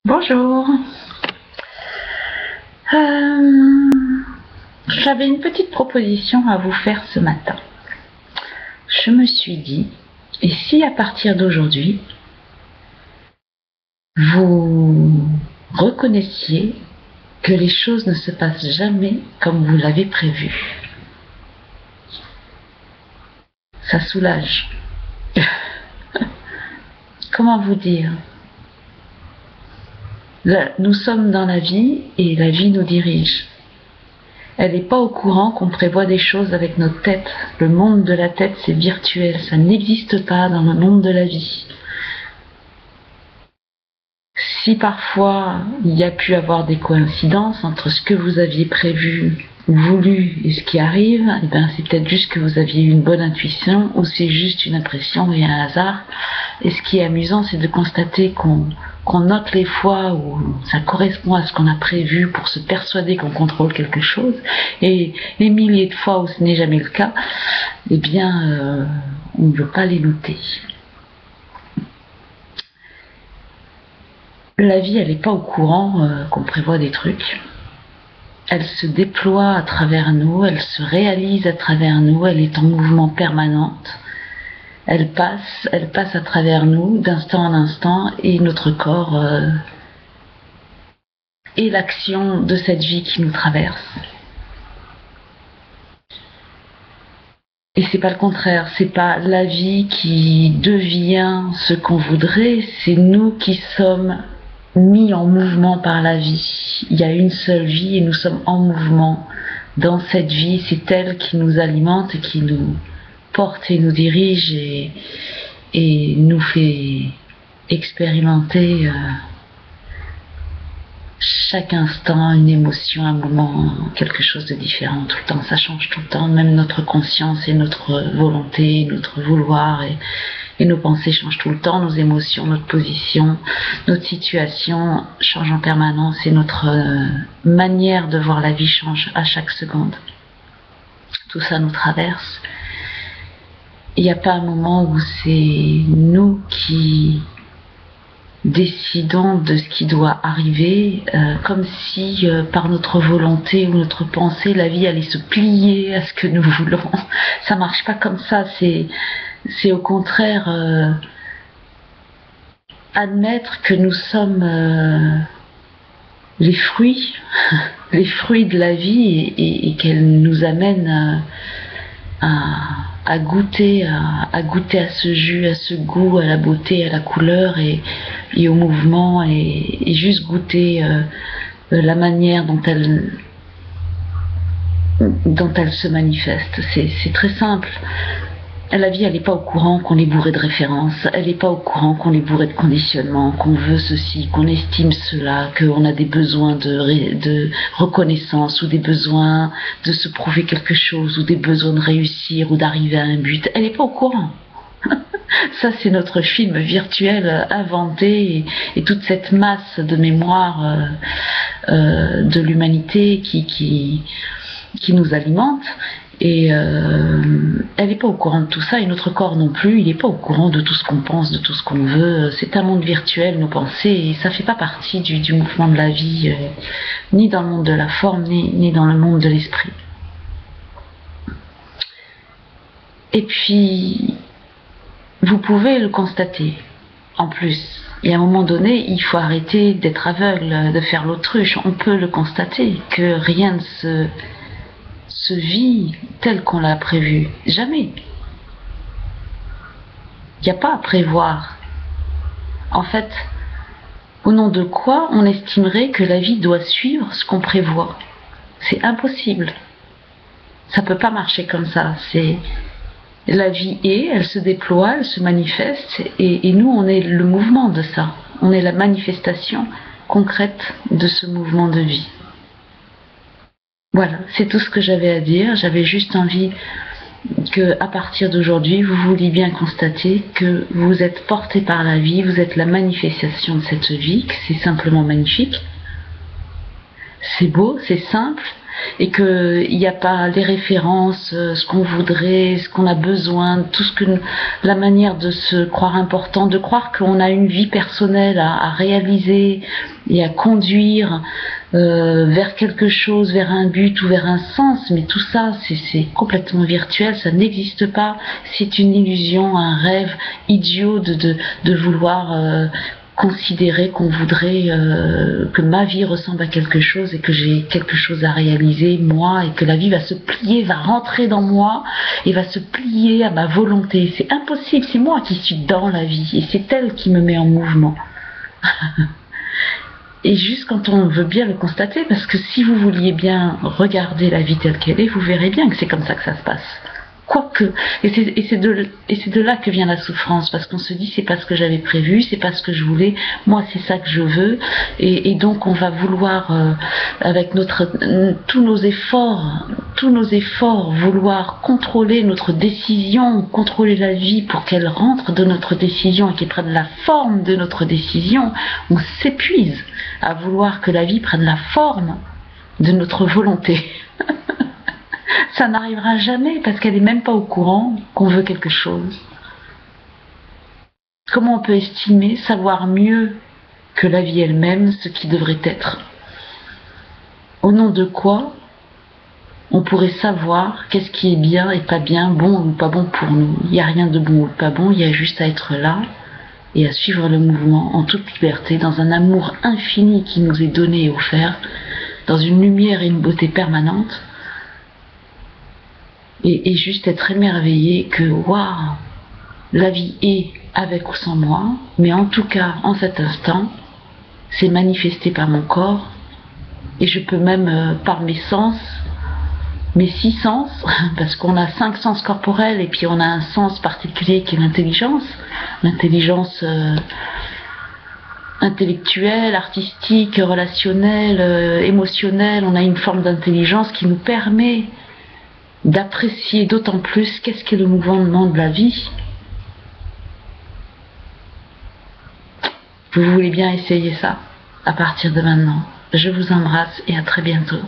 Bonjour. J'avais une petite proposition à vous faire ce matin. Je me suis dit, et si à partir d'aujourd'hui, vous reconnaissiez que les choses ne se passent jamais comme vous l'avez prévu? Ça soulage. Comment vous dire? Nous sommes dans la vie et la vie nous dirige. Elle n'est pas au courant qu'on prévoit des choses avec notre tête. Le monde de la tête, c'est virtuel, ça n'existe pas dans le monde de la vie. Si parfois il y a pu avoir des coïncidences entre ce que vous aviez prévu, voulu et ce qui arrive, et ben c'est peut-être juste que vous aviez eu une bonne intuition ou c'est juste une impression et un hasard. Et ce qui est amusant, c'est de constater qu'on note les fois où ça correspond à ce qu'on a prévu pour se persuader qu'on contrôle quelque chose, et les milliers de fois où ce n'est jamais le cas, eh bien on ne veut pas les noter. La vie, elle n'est pas au courant qu'on prévoit des trucs. Elle se déploie à travers nous, elle se réalise à travers nous, elle est en mouvement permanente. Elle passe à travers nous d'instant en instant, et notre corps est l'action de cette vie qui nous traverse. Et c'est pas le contraire, c'est pas la vie qui devient ce qu'on voudrait, c'est nous qui sommes mis en mouvement par la vie. Il y a une seule vie et nous sommes en mouvement dans cette vie. C'est elle qui nous alimente et qui nous porte et nous dirige et nous fait expérimenter chaque instant une émotion, un moment, quelque chose de différent tout le temps. Ça change tout le temps, même notre conscience et notre volonté, notre vouloir et nos pensées changent tout le temps, nos émotions, notre position, notre situation change en permanence et notre manière de voir la vie change à chaque seconde. Tout ça nous traverse. Il n'y a pas un moment où c'est nous qui décidons de ce qui doit arriver, comme si par notre volonté ou notre pensée, la vie allait se plier à ce que nous voulons. Ça marche pas comme ça, c'est au contraire admettre que nous sommes les fruits de la vie et qu'elle nous amène à goûter à ce jus, à ce goût, à la beauté, à la couleur et au mouvement et juste goûter la manière dont elle se manifeste. C'est très simple. La vie, elle n'est pas au courant qu'on est bourré de références, elle n'est pas au courant qu'on est bourré de conditionnements, qu'on veut ceci, qu'on estime cela, qu'on a des besoins de reconnaissance ou des besoins de se prouver quelque chose ou des besoins de réussir ou d'arriver à un but. Elle n'est pas au courant. Ça, c'est notre film virtuel inventé et toute cette masse de mémoire de l'humanité qui nous alimente. Et elle n'est pas au courant de tout ça, et notre corps non plus, il n'est pas au courant de tout ce qu'on pense, de tout ce qu'on veut. C'est un monde virtuel, nos pensées, et ça ne fait pas partie du mouvement de la vie, ni dans le monde de la forme, ni dans le monde de l'esprit. Et puis, vous pouvez le constater, en plus. Et à un moment donné, il faut arrêter d'être aveugle, de faire l'autruche. On peut le constater, que rien ne se vit tel qu'on l'a prévu. Jamais. Il n'y a pas à prévoir. En fait, au nom de quoi on estimerait que la vie doit suivre ce qu'on prévoit? C'est impossible. Ça ne peut pas marcher comme ça. La vie elle se déploie, elle se manifeste, et nous, on est le mouvement de ça. On est la manifestation concrète de ce mouvement de vie. Voilà, c'est tout ce que j'avais à dire. J'avais juste envie que, à partir d'aujourd'hui, vous vouliez bien constater que vous êtes porté par la vie, vous êtes la manifestation de cette vie, que c'est simplement magnifique. C'est beau, c'est simple, et qu'il n'y a pas les références, ce qu'on voudrait, ce qu'on a besoin, tout ce que la manière de se croire important, de croire qu'on a une vie personnelle à réaliser et à conduire vers quelque chose, vers un but ou vers un sens, mais tout ça c'est complètement virtuel, ça n'existe pas, c'est une illusion, un rêve idiot de vouloir considérer qu'on voudrait que ma vie ressemble à quelque chose et que j'ai quelque chose à réaliser moi et que la vie va se plier, va rentrer dans moi et va se plier à ma volonté. C'est impossible, c'est moi qui suis dans la vie et c'est elle qui me met en mouvement. Et juste quand on veut bien le constater, parce que si vous vouliez bien regarder la vie telle qu'elle est, vous verrez bien que c'est comme ça que ça se passe. Quoique, et c'est de là que vient la souffrance, parce qu'on se dit c'est pas ce que j'avais prévu, c'est pas ce que je voulais, moi c'est ça que je veux, et donc on va vouloir avec tous nos efforts, vouloir contrôler notre décision, contrôler la vie pour qu'elle rentre de notre décision et qu'elle prenne la forme de notre décision. On s'épuise à vouloir que la vie prenne la forme de notre volonté. Ça n'arrivera jamais parce qu'elle n'est même pas au courant qu'on veut quelque chose. Comment on peut estimer, savoir mieux que la vie elle-même ce qui devrait être? Au nom de quoi on pourrait savoir qu'est-ce qui est bien et pas bien, bon ou pas bon pour nous? Il n'y a rien de bon ou de pas bon, il y a juste à être là et à suivre le mouvement en toute liberté, dans un amour infini qui nous est donné et offert, dans une lumière et une beauté permanente. Et juste être émerveillé que waouh, la vie est avec ou sans moi, mais en tout cas en cet instant c'est manifesté par mon corps et je peux même par mes sens, mes 6 sens, parce qu'on a 5 sens corporels et puis on a un sens particulier qui est l'intelligence intellectuelle, artistique, relationnelle, émotionnelle. On a une forme d'intelligence qui nous permet d'apprécier d'autant plus qu'est-ce qu'est le mouvement de la vie. Vous voulez bien essayer ça à partir de maintenant. Je vous embrasse et à très bientôt.